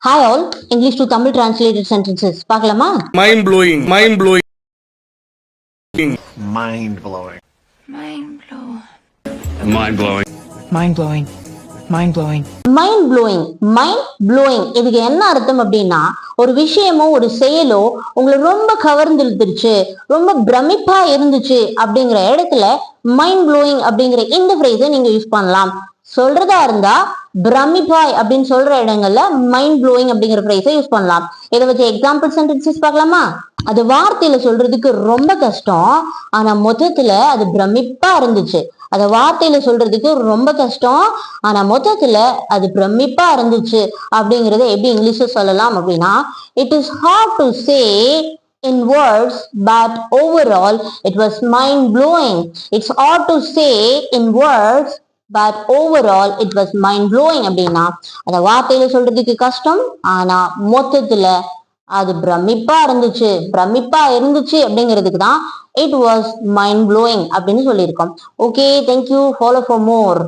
Hi all, English to Tamil translated sentences. பார்க்கலாமா? Mind blowing. Mind blowing. Mind blowing. Mind blowing. Mind blowing. Mind blowing. Mind blowing. Mind blowing. Mind blowing. இதுக்கு என்ன அர்த்தம் அப்படின்னா ஒரு விஷயமோ ஒரு செயலோ உங்களை ரொம்ப கவர்ந்து இழுத்துருச்சு, ரொம்ப பிரமிப்பா இருந்துச்சு அப்படிங்கிற இடத்துல மைண்ட் ப்ளோயிங் அப்படிங்கிற இந்த ஃப்ரேஸை நீங்க யூஸ் பண்ணலாம். சொல்றதா இருந்தா பிரமிப்பாய் அப்படின்னு சொல்ற இடங்கள்ல மைண்ட் ப்ளோயிங் அப்படிங்கிற ஃப்ரேஸை யூஸ் பண்ணலாம். இதை வச்சு எக்ஸாம்பிள் சென்டென்சஸ் பார்க்கலாமா? அது வார்த்தையில சொல்றதுக்கு ரொம்ப கஷ்டம், ஆனா மொத்தத்துல அது பிரமிப்பா இருந்துச்சு. அத வார்த்தையில சொல்றதுக்கு ரொம்ப கஷ்டம், ஆனா மொத்தத்துல அது பிரமிப்பா இருந்துச்சு அப்படிங்கறத எப்படி இங்கிலீஷ்ல சொல்லலாம் அப்படின்னா, it is hard to say in words, but overall it was mind blowing. It's hard to say in words, but overall it was mind blowing அப்படின்னா அத வார்த்தையில சொல்றதுக்கு கஷ்டம், ஆனா மொத்தத்துல அது பிரமிப்பா இருந்துச்சு அப்படிங்கிறதுக்கு தான் it was mind blowing அப்படின்னு சொல்லியிருக்கோம். Okay, thank you. Follow for more.